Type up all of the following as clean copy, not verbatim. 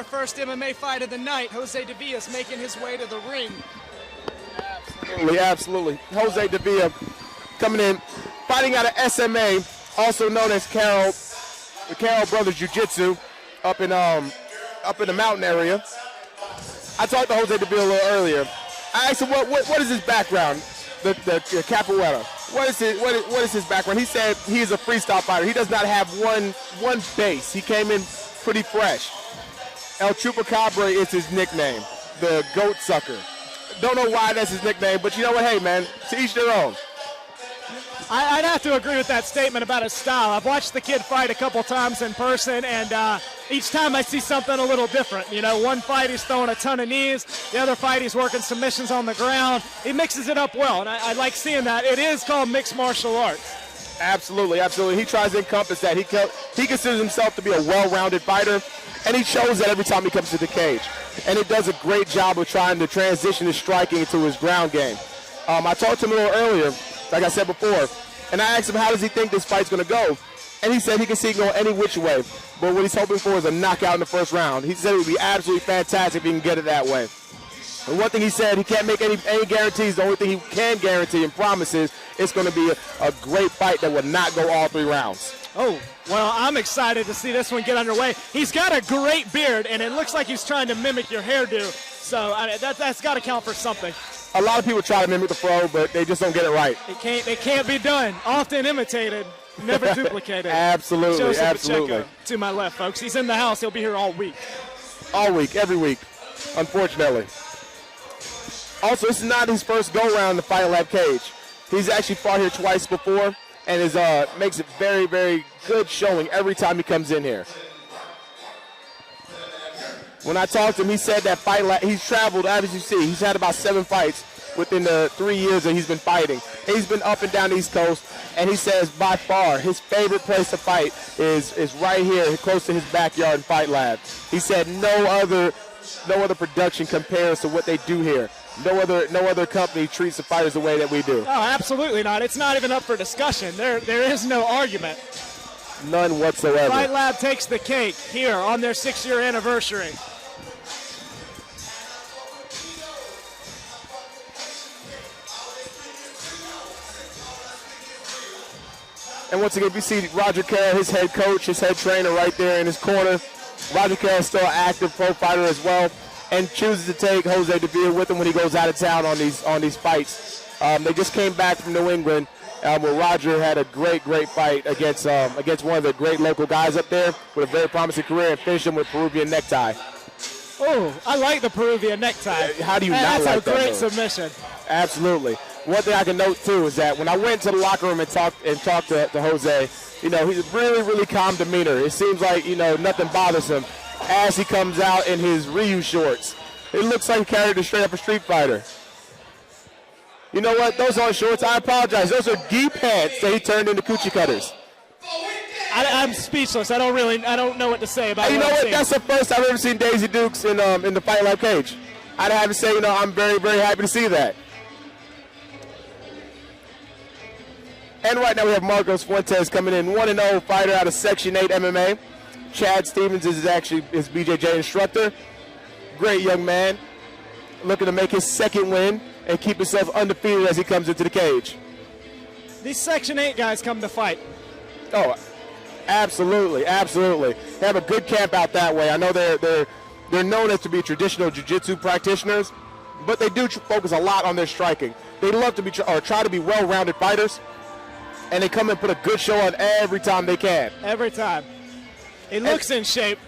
our first MMA fight of the night. Jose Davilla is making his way to the ring. Absolutely, absolutely. Jose Davilla coming in, fighting out of SMA, also known as the Carroll Brothers Jiu-Jitsu, up in the mountain area. I talked to Jose Davilla a little earlier. I asked him what is his background, the capoeira. What is his background? He said he is a freestyle fighter. He does not have one base. He came in pretty fresh. El Chupacabra is his nickname, the goat sucker. Don't know why that's his nickname, but you know what? Hey, man, to each their own. I'd have to agree with that statement about his style. I've watched the kid fight a couple times in person, and each time I see something a little different. You know, one fight he's throwing a ton of knees. The other fight he's working submissions on the ground. He mixes it up well, and I like seeing that. It is called mixed martial arts. Absolutely, absolutely. He tries to encompass that. He considers himself to be a well-rounded fighter, and he shows that every time he comes to the cage. And he does a great job of trying to transition his striking into his ground game. I talked to him a little earlier, like I said before, and I asked him how does he think this fight's going to go. And he said he can see it go any which way, but what he's hoping for is a knockout in the first round. He said it would be absolutely fantastic if he can get it that way. And one thing he said, he can't make any guarantees. The only thing he can guarantee and promise is it's going to be a great fight that will not go all 3 rounds. Oh, well, I'm excited to see this one get underway. He's got a great beard, and it looks like he's trying to mimic your hairdo. So that's got to count for something. A lot of people try to mimic the fro, but they just don't get it right. It can't be done. Often imitated, never duplicated. Absolutely, Joseph absolutely. Pacheco, to my left, folks. He's in the house. He'll be here all week. All week, every week, unfortunately. Also, this is not his first go-round in the Fight Lab cage. He's actually fought here twice before, and makes it very, very good showing every time he comes in here. When I talked to him, he said that Fight Lab, he's traveled, as you see, he's had about 7 fights within the 3 years that he's been fighting. He's been up and down the East Coast, and he says by far his favorite place to fight is right here, close to his backyard in Fight Lab. He said no other production compares to what they do here. No other company treats the fighters the way that we do. Oh, absolutely not. It's not even up for discussion. There is no argument. None whatsoever. Fight Lab takes the cake here on their 6-year anniversary. And once again, if you see Roger Carroll, his head coach, his head trainer right there in his corner. Roger Carroll is still an active pro fighter as well, and chooses to take Jose Davilla with him when he goes out of town on these fights. They just came back from New England, where Roger had a great fight against one of the great local guys up there with a very promising career, and finished him with a Peruvian necktie. Oh, I like the Peruvian necktie. How do you not like that? That's a great submission. Absolutely. One thing I can note too is that when I went to the locker room and talked to Jose, you know, he's a really calm demeanor. It seems like, you know, nothing bothers him as he comes out in his Ryu shorts. It looks like he carried it straight up a Street Fighter. You know what? Those aren't shorts. I apologize. Those are gi pants that he turned into coochie cutters. I'm speechless. I don't know what to say about. You know what? That's the first I've ever seen Daisy Dukes in the Fight Lab cage. I'd have to say, you know, I'm very happy to see that. And right now we have Marcos Fuentes coming in, 1-0 fighter out of Section 8 MMA. Chad Stevens is actually his BJJ instructor. Great young man, looking to make his second win and keep himself undefeated as he comes into the cage. These Section 8 guys come to fight. Oh, absolutely. They have a good camp out that way. I know they're known as to be traditional jiu-jitsu practitioners, but they do focus a lot on their striking. They love to be try to be well-rounded fighters, and they come and put a good show on every time they can. Every time. He looks in shape.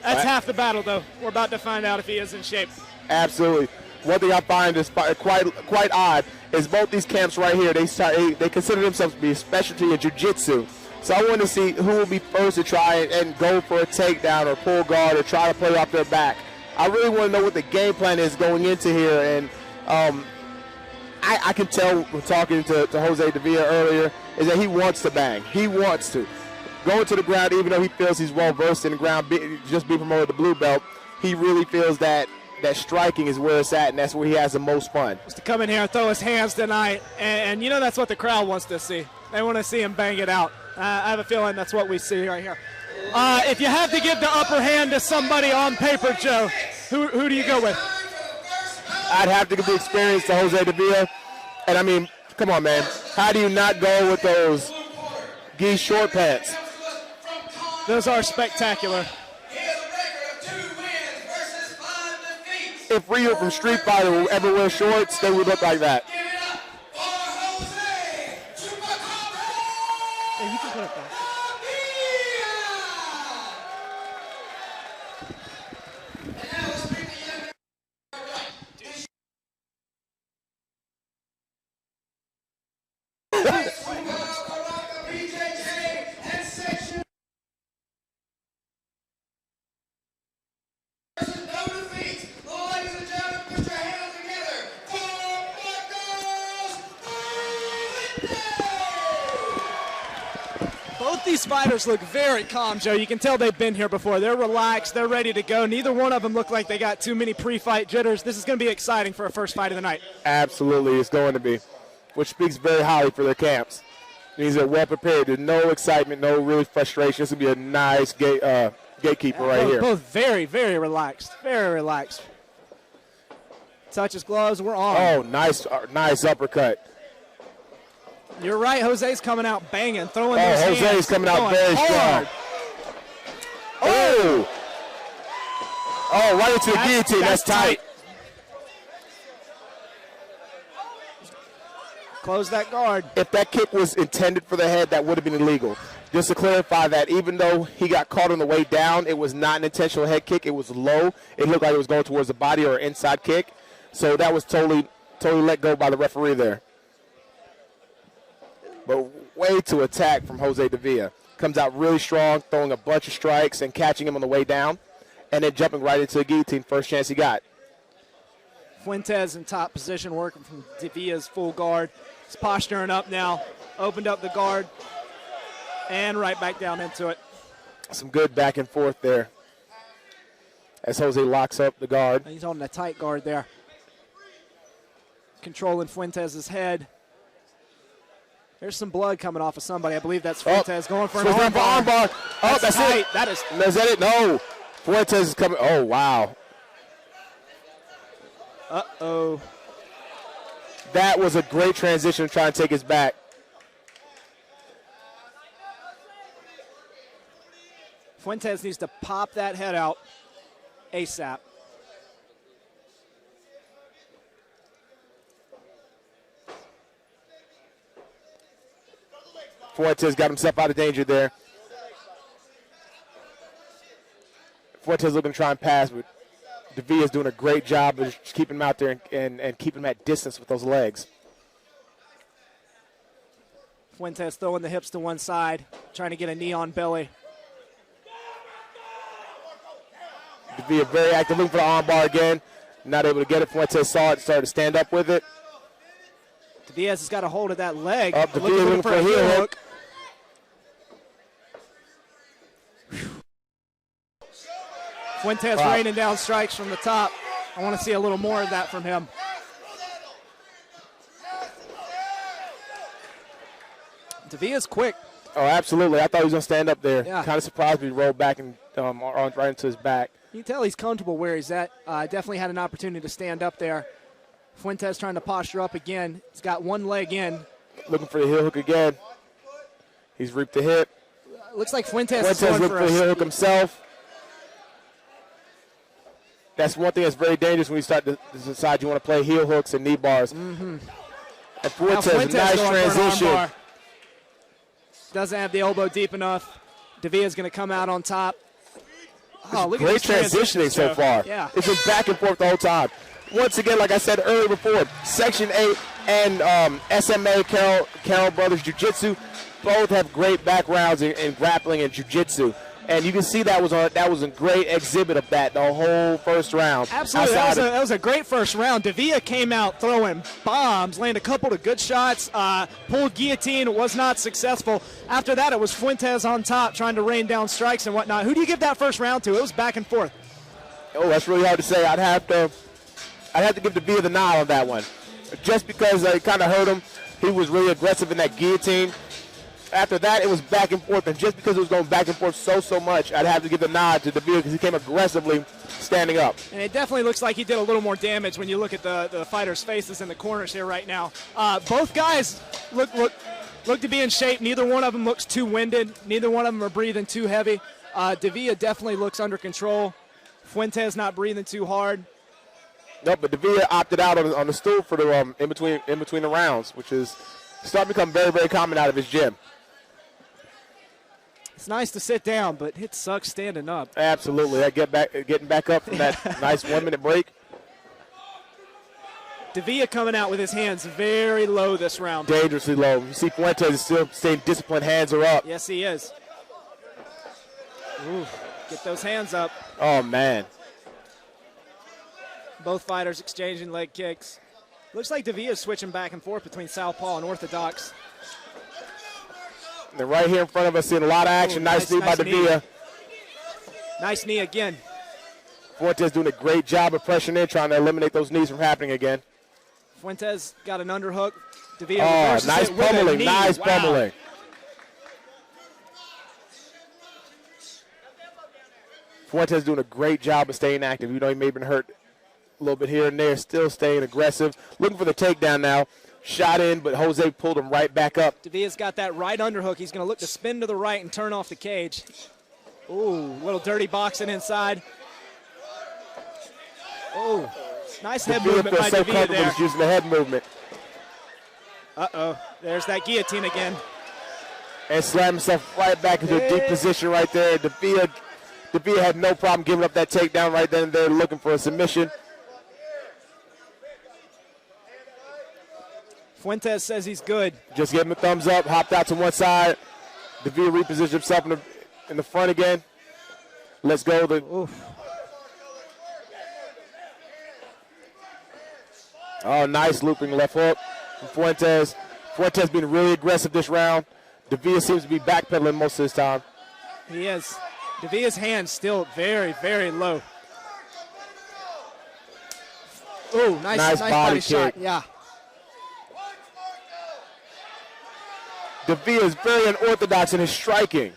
That's half the battle, though. We're about to find out if he is in shape. Absolutely. One thing I find is quite odd is both these camps right here, they consider themselves to be a specialty in jiu-jitsu. So I want to see who will be first to try and go for a takedown or pull guard or try to play off their back. I really want to know what the game plan is going into here, and I can tell from talking to Jose Davilla earlier is that he wants to bang. He wants to. Going to the ground, even though he feels he's well-versed in the ground, just being promoted to blue belt, he really feels that striking is where it's at, and that's where he has the most fun. Just to come in here and throw his hands tonight, and you know that's what the crowd wants to see. They want to see him bang it out. I have a feeling that's what we see right here. If you have to give the upper hand to somebody on paper, Joe, who do you go with? I'd have to give the experience to Jose Davilla. And I mean, come on, man. How do you not go with those gi short pants? Those are spectacular. If Ryu from Street Fighter would ever wear shorts, they would look like that. Yeah, you can put it back. Both these fighters look very calm, Joe. You can tell they've been here before. They're relaxed. They're ready to go. Neither one of them look like they got too many pre-fight jitters. This is going to be exciting for a first fight of the night. Absolutely, it's going to be, which speaks very highly for their camps. These are well prepared. There's no excitement, no really frustration. This will be a nice gatekeeper right here. Both very, very relaxed. Very relaxed. Touch his gloves. We're on. Oh, nice uppercut. You're right. Jose's coming out banging, throwing those hands. Jose's coming out very strong. Oh! Oh, right into the guillotine. That's tight. Close that guard. If that kick was intended for the head, that would have been illegal. Just to clarify that, even though he got caught on the way down, it was not an intentional head kick. It was low. It looked like it was going towards the body or an inside kick. So that was totally let go by the referee there. But way to attack from Jose Davilla. Comes out really strong, throwing a bunch of strikes and catching him on the way down, and then jumping right into the guillotine, first chance he got. Fuentes in top position, working from Davilla's full guard. He's posturing up now, opened up the guard, and right back down into it. Some good back and forth there as Jose locks up the guard. He's on a tight guard there. Controlling Fuentes' head. There's some blood coming off of somebody. I believe that's Fuentes going for an armbar. Oh, that's it. Is that it? No. Fuentes is coming. Oh, wow. Uh-oh. That was a great transition to try and take his back. Fuentes needs to pop that head out ASAP. Fuentes got himself out of danger there. Fuentes looking to try and pass, but Davilla's doing a great job of just keeping him out there and keeping him at distance with those legs. Fuentes throwing the hips to one side, trying to get a knee on belly. Davilla very active, looking for the armbar again. Not able to get it. Fuentes saw it, started to stand up with it. Diaz has got a hold of that leg. Davilla looking for a heel hook. Fuentes raining down strikes from the top. I want to see a little more of that from him. Davilla's quick. Oh, absolutely. I thought he was going to stand up there. Yeah. Kind of surprised me. He rolled back and right into his back. You can tell he's comfortable where he's at. Definitely had an opportunity to stand up there. Fuentes trying to posture up again. He's got one leg in. Looking for the heel hook again. He's reaped the hip. Looks like Fuentes is going looking for a heel hook himself. That's one thing that's very dangerous when you start to decide you want to play heel hooks and knee bars. Mm-hmm. And Fuentes, nice transition. Doesn't have the elbow deep enough. Davilla's going to come out on top. Oh, look great at this transitioning so far. Yeah. It's been back and forth the whole time. Once again, like I said earlier before, Section 8 and SMA, Carroll Brothers Jiu-Jitsu, both have great backgrounds in grappling and jiu-jitsu. And you can see that was a great exhibit of that the whole first round. Absolutely, that was a great first round. Davilla came out throwing bombs, landed a couple of good shots, pulled guillotine, was not successful. After that, it was Fuentes on top trying to rain down strikes and whatnot. Who do you give that first round to? It was back and forth. Oh, that's really hard to say. I'd have to give Davilla the nod on that one. Just because it kind of hurt him. He was really aggressive in that guillotine. after that, it was back and forth. And just because it was going back and forth so much, I'd have to give the nod to Davilla because he came aggressively standing up. And it definitely looks like he did a little more damage when you look at the fighters' faces in the corners here right now. Both guys look to be in shape. Neither one of them looks too winded. Neither one of them are breathing too heavy. Davilla definitely looks under control. Fuentes not breathing too hard. Nope, but Davilla opted out on the stool for the in between the rounds, which is starting to become very, very common out of his gym. It's nice to sit down, but it sucks standing up. Absolutely. Getting back up from that nice 1 minute break. Davilla coming out with his hands very low this round. Dangerously low. You see Fuentes is still staying disciplined. Hands are up. Yes, he is. Ooh, get those hands up. Oh, man. Both fighters exchanging leg kicks. Looks like Davilla's switching back and forth between southpaw and orthodox. And right here in front of us, seeing a lot of action. Ooh, nice knee by Davilla. Nice knee again. Fuentes doing a great job of pressuring in, trying to eliminate those knees from happening again. Fuentes got an underhook. Davilla reverses nice it with pummeling, a knee. nice Wow. pummeling. Fuentes doing a great job of staying active. You know, he may have been hurt a little bit here and there, still staying aggressive. Looking for the takedown now. Shot in, but Jose pulled him right back up. Davilla's got that right underhook. He's going to look to spin to the right and turn off the cage. Ooh, little dirty boxing inside. Oh, nice head movement by so Davilla there. He's using the head movement. Uh-oh, there's that guillotine again. And slammed himself right back into a deep position right there. Davilla had no problem giving up that takedown right then and there, looking for a submission. Fuentes says he's good. Just gave him a thumbs up, hopped out to one side. Davilla repositioned himself in the front again. Let's go. Oh, nice looping left hook from Fuentes. Fuentes being really aggressive this round. Davilla seems to be backpedaling most of his time. He is. Davilla's hands still very, very low. Oh, nice body shot. Yeah. Davilla is very unorthodox in his striking.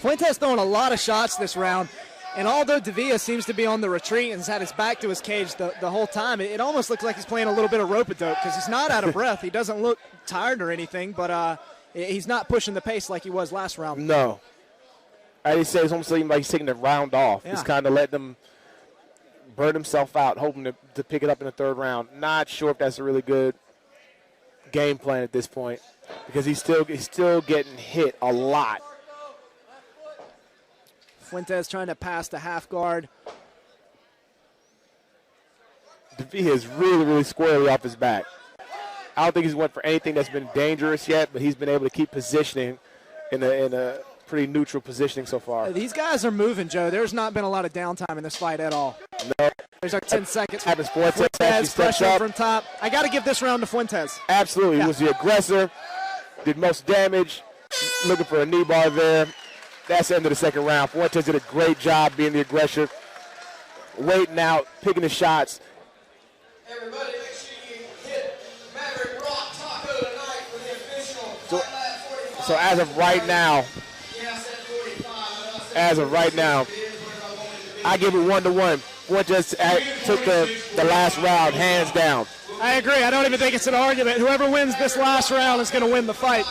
Fuentes throwing a lot of shots this round, and although Davilla seems to be on the retreat and has had his back to his cage the whole time, it almost looks like he's playing a little bit of rope-a-dope because he's not out of breath. He doesn't look tired or anything, but he's not pushing the pace like he was last round. No. I'd say it's almost like he's taking the round off. Yeah. He's kind of letting him burn himself out, hoping to pick it up in the third round. Not sure if that's a really good game plan at this point because he's still getting hit a lot. Fuentes trying to pass the half guard. Davilla is really, really squarely off his back. I don't think he's went for anything that's been dangerous yet, but he's been able to keep positioning in a pretty neutral positioning so far. These guys are moving, Joe. There's not been a lot of downtime in this fight at all. No. There's our 10 seconds. Happens. Fuentes actually steps pressure up. from top. I got to give this round to Fuentes. Absolutely. Yeah. He was the aggressor, did most damage, looking for a knee bar there. That's the end of the second round. Fuentes did a great job being the aggressor, waiting out, picking the shots. Everybody, make sure you hit Maverick Rock Taco tonight for the official. So as of right now, I give it 1-1. Fuentes took the last round, hands down. I agree. I don't even think it's an argument. Whoever wins this last round is going to win the fight.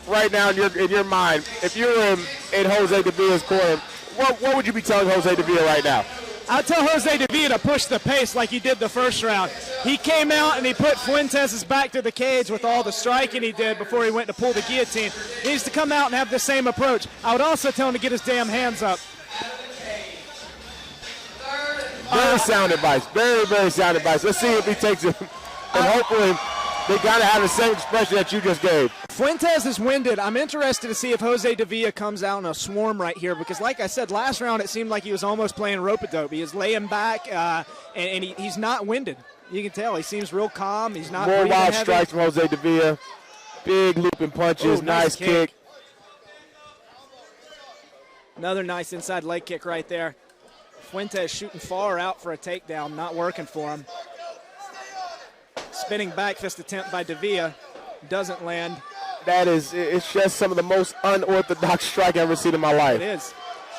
Right now in your mind, if you were in Jose Davilla's corner, what would you be telling Jose Davilla right now? I'll tell Jose Davilla to push the pace like he did the first round. He came out and he put Fuentes' back to the cage with all the striking he did before he went to pull the guillotine. He needs to come out and have the same approach. I would also tell him to get his damn hands up. Very sound advice. Very, very sound advice. Let's see if he takes it. And hopefully they got to have the same expression that you just gave. Fuentes is winded. I'm interested to see if Jose Davilla comes out in a swarm right here because, like I said, last round it seemed like he was almost playing rope-a-dope. He is laying back, and he's not winded. You can tell. He seems real calm. He's not more wild heavy. strikes from Jose Davilla. Big looping punches. Ooh, nice kick. Another nice inside leg kick right there. Fuentes shooting far out for a takedown, not working for him. Spinning back fist attempt by Davilla, doesn't land. It's just some of the most unorthodox striking I've ever seen in my life. It is.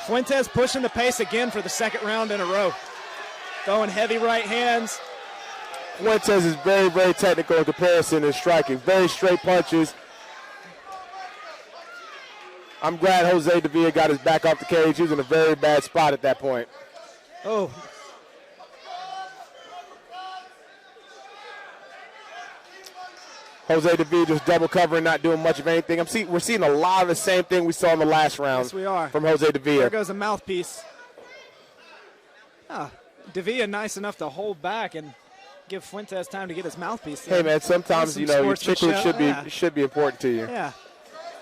Fuentes pushing the pace again for the second round in a row. Throwing heavy right hands. Fuentes is very, very technical in comparison to striking. Very straight punches. I'm glad Jose Davilla got his back off the cage. He was in a very bad spot at that point. Oh. Jose Davilla just double covering, not doing much of anything. We're seeing a lot of the same thing we saw in the last round. Yes, we are. From Jose Davilla. There goes a mouthpiece. Davilla nice enough to hold back and give Fuentes time to get his mouthpiece in. Hey, man, sometimes, your chicklets should be important to you. Yeah.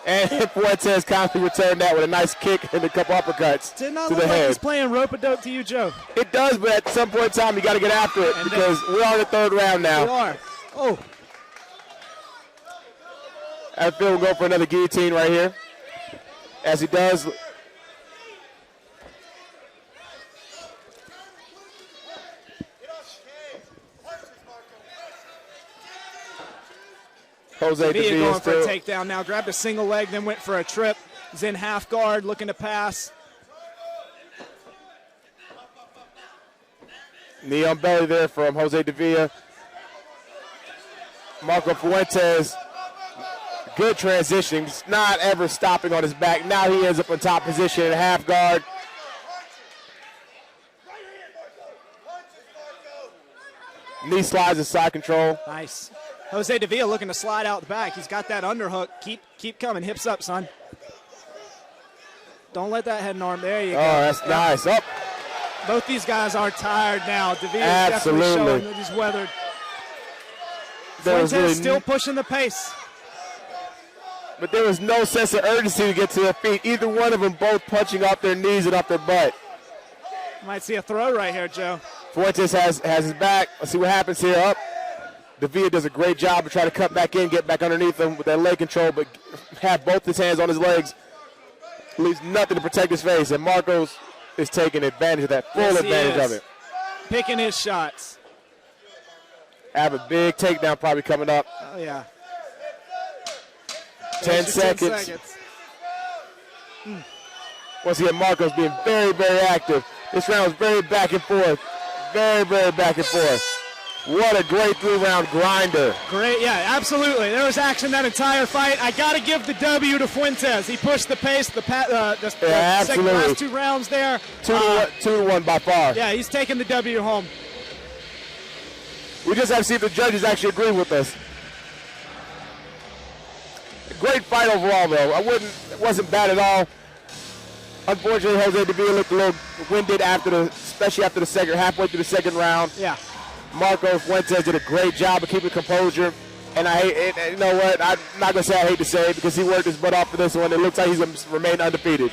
And Fuentes kindly returned that with a nice kick and a couple uppercuts Did not to look the like head. he's playing rope-a-dope to you, Joe. It does, but at some point in time, you got to get after it because we're on the third round now. We are. Oh. I feel we'll go for another guillotine right here. As he does. Jose Davilla Davilla going for a takedown now. Grabbed a single leg, then went for a trip. He's in half guard, looking to pass. Knee on belly there from Jose Davilla. Marco Fuentes, good transition. He's not ever stopping on his back. Now he ends up in top position in half guard. Knee slides and side control. Nice. Jose Davilla looking to slide out the back. He's got that underhook. Keep coming. Hips up, son. Don't let that head and arm. There you go. Oh, that's nice. Up. Both these guys are tired now. Davilla Absolutely. definitely showing that he's weathered. Fuentes still pushing the pace. But there was no sense of urgency to get to their feet. Either one of them both punching off their knees and off their butt. Might see a throw right here, Joe. Fuentes has his back. Let's see what happens here. Up. Davilla does a great job of trying to cut back in, get back underneath him with that leg control, but have both his hands on his legs. Leaves nothing to protect his face, and Marcos is taking advantage of that, full advantage of it. Picking his shots. Have a big takedown probably coming up. Oh, yeah. 10 seconds. Once again, Marcos being very, very active. This round was very back and forth. Very, very back and forth. What a great three-round grinder. Great, yeah, absolutely. There was action that entire fight. I got to give the W to Fuentes. He pushed the pace, the last two rounds there. 2-1 by far. Yeah, he's taking the W home. We just have to see if the judges actually agree with us. Great fight overall, though. It wasn't bad at all. Unfortunately, Jose Davilla looked a little winded especially after the halfway through the second round. Yeah. Marco Fuentes did a great job of keeping composure. And you know what? I'm not going to say I hate to say it because he worked his butt off for this one. It looks like he's going to remain undefeated.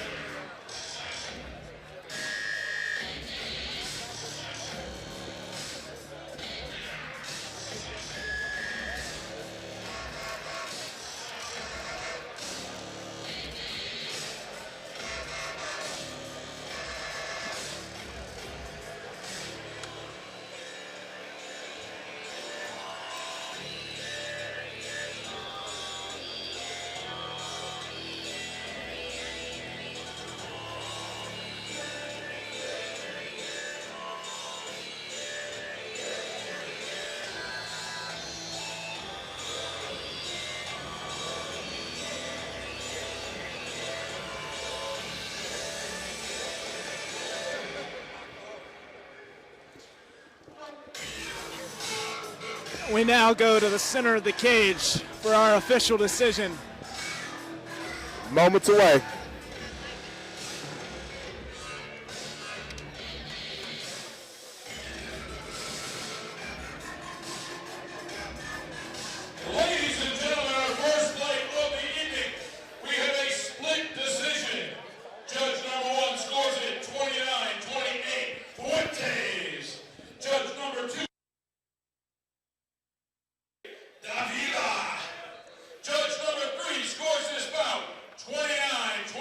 We now go to the center of the cage for our official decision. Moments away. Ladies and gentlemen, our first fight of the evening, we have a split decision. Judge number 1 scores it 29-28, Fuentes. Judge number 2, Davilla. Judge number 3 scores this bout 29-28.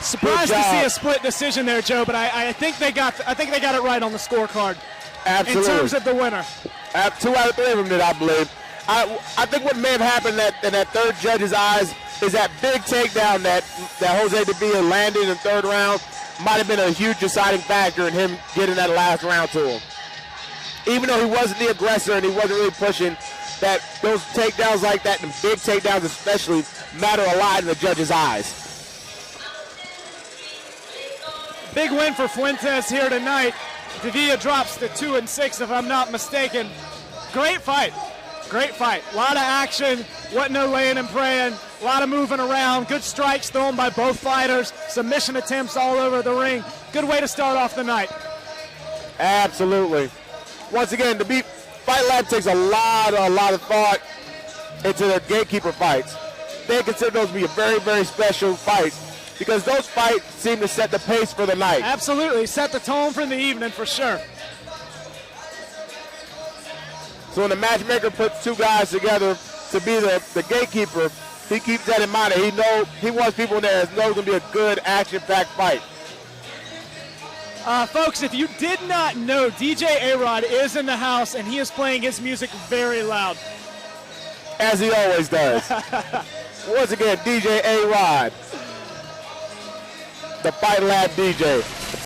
Surprised Good to see job. a split decision there, Joe, but I think they got it right on the scorecard Absolutely. in terms of the winner. 2 out of 3 of them did, I believe. I think what may have happened in that third judge's eyes is that big takedown that Jose Davilla landed in the third round might have been a huge deciding factor in him getting that last round to him. Even though he wasn't the aggressor and he wasn't really pushing, that those takedowns like that, and big takedowns especially, matter a lot in the judge's eyes. Big win for Fuentes here tonight. Davilla drops to 2-6, if I'm not mistaken. Great fight. Great fight. A lot of action. Wasn't no laying and praying. A lot of moving around. Good strikes thrown by both fighters. Submission attempts all over the ring. Good way to start off the night. Absolutely. Once again, Fight Lab takes a lot of thought into their gatekeeper fights. They consider those to be a very, very special fights because those fights seem to set the pace for the night. Absolutely. Set the tone for the evening for sure. So when the matchmaker puts two guys together to be the gatekeeper, he keeps that in mind. He wants people in there that know it's going to be a good, action-packed fight. Folks, if you did not know, DJ A-Rod is in the house, and he is playing his music very loud. As he always does. Once again, DJ A-Rod, the Fight Lab DJ.